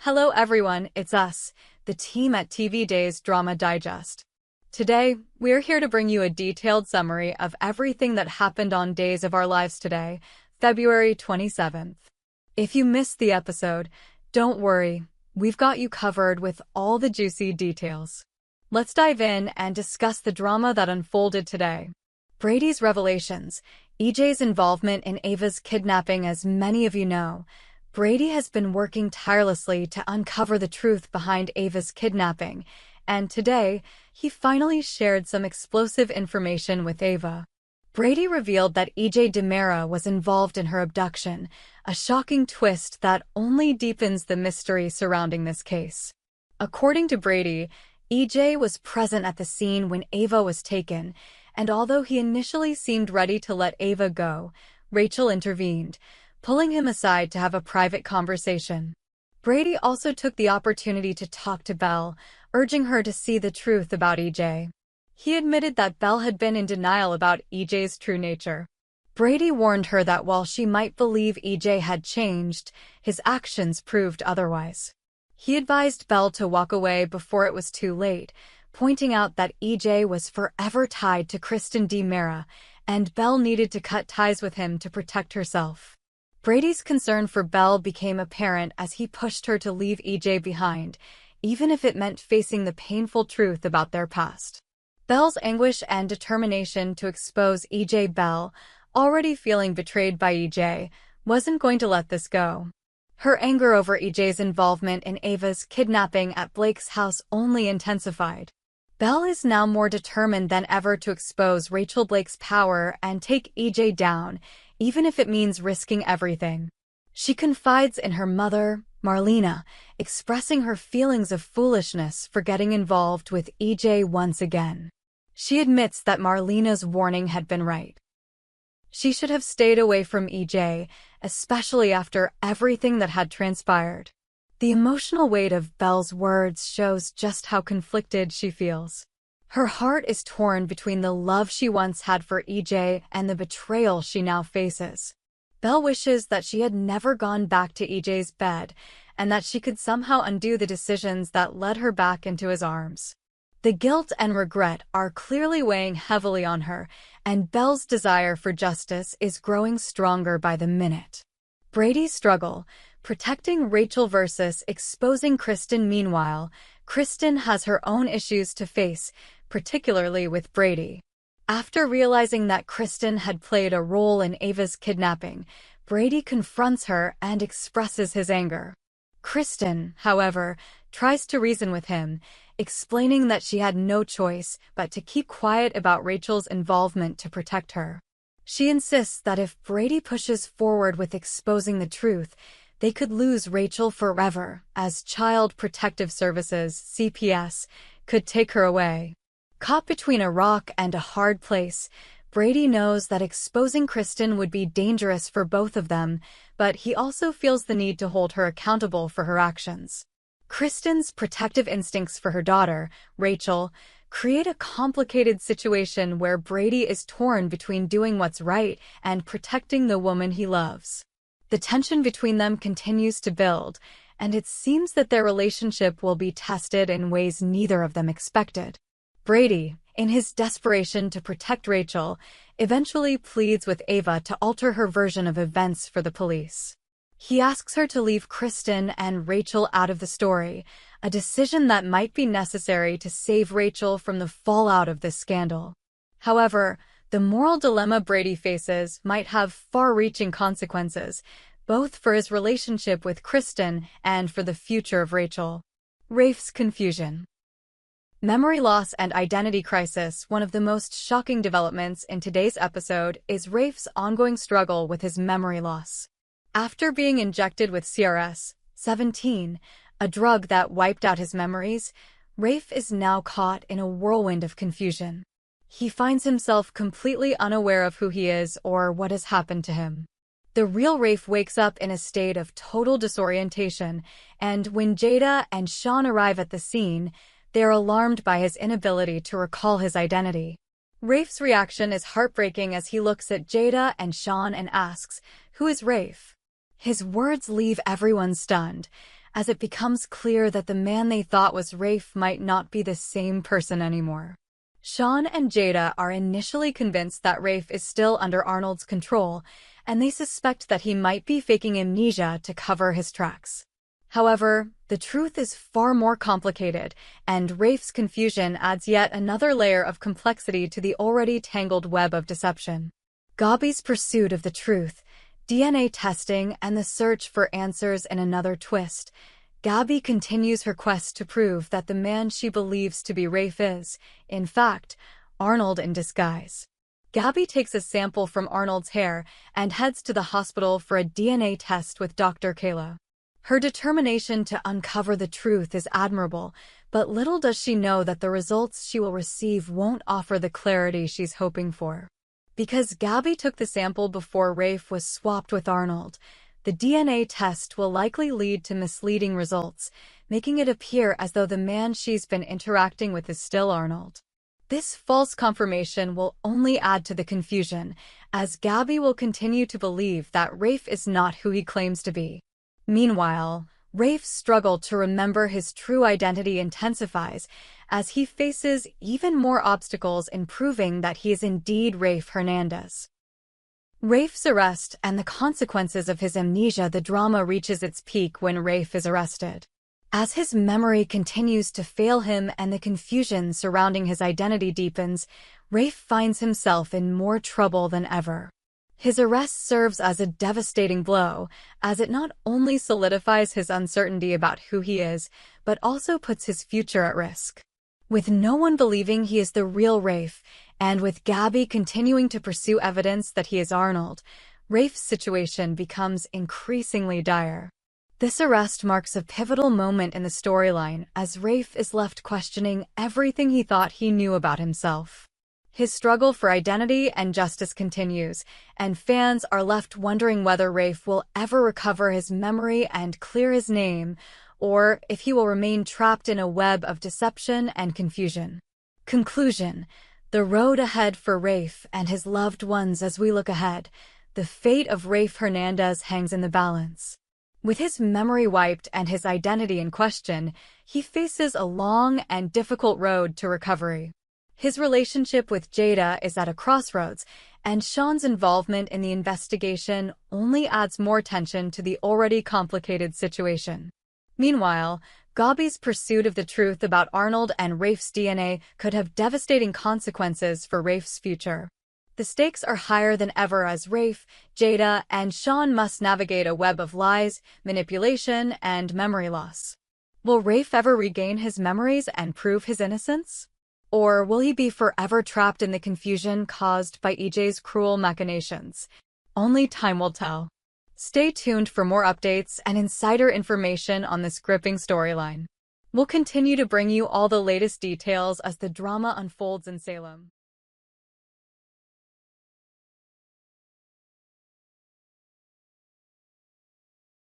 Hello everyone, it's us, the team at TV Days Drama Digest. Today, we're here to bring you a detailed summary of everything that happened on Days of Our Lives today, February 27th. If you missed the episode, don't worry, we've got you covered with all the juicy details. Let's dive in and discuss the drama that unfolded today. Brady's revelations, EJ's involvement in Ava's kidnapping. As many of you know, Brady has been working tirelessly to uncover the truth behind Ava's kidnapping, and today, he finally shared some explosive information with Ava. Brady revealed that EJ DiMera was involved in her abduction, a shocking twist that only deepens the mystery surrounding this case. According to Brady, EJ was present at the scene when Ava was taken, and although he initially seemed ready to let Ava go, Rachel intervened, pulling him aside to have a private conversation. Brady also took the opportunity to talk to Belle, urging her to see the truth about EJ. He admitted that Belle had been in denial about EJ's true nature. Brady warned her that while she might believe EJ had changed, his actions proved otherwise. He advised Belle to walk away before it was too late, pointing out that EJ was forever tied to Kristen DiMera, and Belle needed to cut ties with him to protect herself. Brady's concern for Belle became apparent as he pushed her to leave EJ behind, even if it meant facing the painful truth about their past. Belle's anguish and determination to expose EJ. Belle, already feeling betrayed by EJ, wasn't going to let this go. Her anger over EJ's involvement in Ava's kidnapping at Blake's house only intensified. Belle is now more determined than ever to expose Rachel Blake's power and take EJ down, even if it means risking everything. She confides in her mother, Marlena, expressing her feelings of foolishness for getting involved with EJ once again. She admits that Marlena's warning had been right. She should have stayed away from EJ, especially after everything that had transpired. The emotional weight of Belle's words shows just how conflicted she feels. Her heart is torn between the love she once had for EJ and the betrayal she now faces. Belle wishes that she had never gone back to EJ's bed, and that she could somehow undo the decisions that led her back into his arms. The guilt and regret are clearly weighing heavily on her, and Belle's desire for justice is growing stronger by the minute. Brady's struggle, protecting Rachel versus exposing Kristen. Meanwhile, Kristen has her own issues to face, particularly with Brady. After realizing that Kristen had played a role in Ava's kidnapping, Brady confronts her and expresses his anger. Kristen, however, tries to reason with him, explaining that she had no choice but to keep quiet about Rachel's involvement to protect her. She insists that if Brady pushes forward with exposing the truth, they could lose Rachel forever, as Child Protective Services, CPS, could take her away. Caught between a rock and a hard place, Brady knows that exposing Kristen would be dangerous for both of them, but he also feels the need to hold her accountable for her actions. Kristen's protective instincts for her daughter, Rachel, create a complicated situation where Brady is torn between doing what's right and protecting the woman he loves. The tension between them continues to build, and it seems that their relationship will be tested in ways neither of them expected. Brady, in his desperation to protect Rachel, eventually pleads with Ava to alter her version of events for the police. He asks her to leave Kristen and Rachel out of the story, a decision that might be necessary to save Rachel from the fallout of this scandal. However, the moral dilemma Brady faces might have far-reaching consequences, both for his relationship with Kristen and for the future of Rachel. Rafe's confusion. Memory loss and identity crisis. One of the most shocking developments in today's episode is Rafe's ongoing struggle with his memory loss. After being injected with CRS-17, a drug that wiped out his memories, Rafe is now caught in a whirlwind of confusion. He finds himself completely unaware of who he is or what has happened to him. The real Rafe wakes up in a state of total disorientation, and when Jada and Sean arrive at the scene, they are alarmed by his inability to recall his identity. Rafe's reaction is heartbreaking as he looks at Jada and Sean and asks, "Who is Rafe?" His words leave everyone stunned, as it becomes clear that the man they thought was Rafe might not be the same person anymore. Sean and Jada are initially convinced that Rafe is still under Arnold's control, and they suspect that he might be faking amnesia to cover his tracks. However, the truth is far more complicated, and Rafe's confusion adds yet another layer of complexity to the already tangled web of deception. Gabi's pursuit of the truth, DNA testing, and the search for answers in another twist. Gabi continues her quest to prove that the man she believes to be Rafe is, in fact, Arnold in disguise. Gabi takes a sample from Arnold's hair and heads to the hospital for a DNA test with Dr. Kayla. Her determination to uncover the truth is admirable, but little does she know that the results she will receive won't offer the clarity she's hoping for. Because Gabi took the sample before Rafe was swapped with Arnold, the DNA test will likely lead to misleading results, making it appear as though the man she's been interacting with is still Arnold. This false confirmation will only add to the confusion, as Gabi will continue to believe that Rafe is not who he claims to be. Meanwhile, Rafe's struggle to remember his true identity intensifies as he faces even more obstacles in proving that he is indeed Rafe Hernandez. Rafe's arrest and the consequences of his amnesia. The drama reaches its peak when Rafe is arrested. As his memory continues to fail him and the confusion surrounding his identity deepens, Rafe finds himself in more trouble than ever. His arrest serves as a devastating blow, as it not only solidifies his uncertainty about who he is, but also puts his future at risk. With no one believing he is the real Rafe, and with Gabi continuing to pursue evidence that he is Arnold, Rafe's situation becomes increasingly dire. This arrest marks a pivotal moment in the storyline, as Rafe is left questioning everything he thought he knew about himself. His struggle for identity and justice continues, and fans are left wondering whether Rafe will ever recover his memory and clear his name, or if he will remain trapped in a web of deception and confusion. Conclusion: the road ahead for Rafe and his loved ones. As we look ahead, the fate of Rafe Hernandez hangs in the balance. With his memory wiped and his identity in question, he faces a long and difficult road to recovery. His relationship with Jada is at a crossroads, and Sean's involvement in the investigation only adds more tension to the already complicated situation. Meanwhile, Gabi's pursuit of the truth about Arnold and Rafe's DNA could have devastating consequences for Rafe's future. The stakes are higher than ever as Rafe, Jada, and Sean must navigate a web of lies, manipulation, and memory loss. Will Rafe ever regain his memories and prove his innocence? Or will he be forever trapped in the confusion caused by EJ's cruel machinations? Only time will tell. Stay tuned for more updates and insider information on this gripping storyline. We'll continue to bring you all the latest details as the drama unfolds in Salem.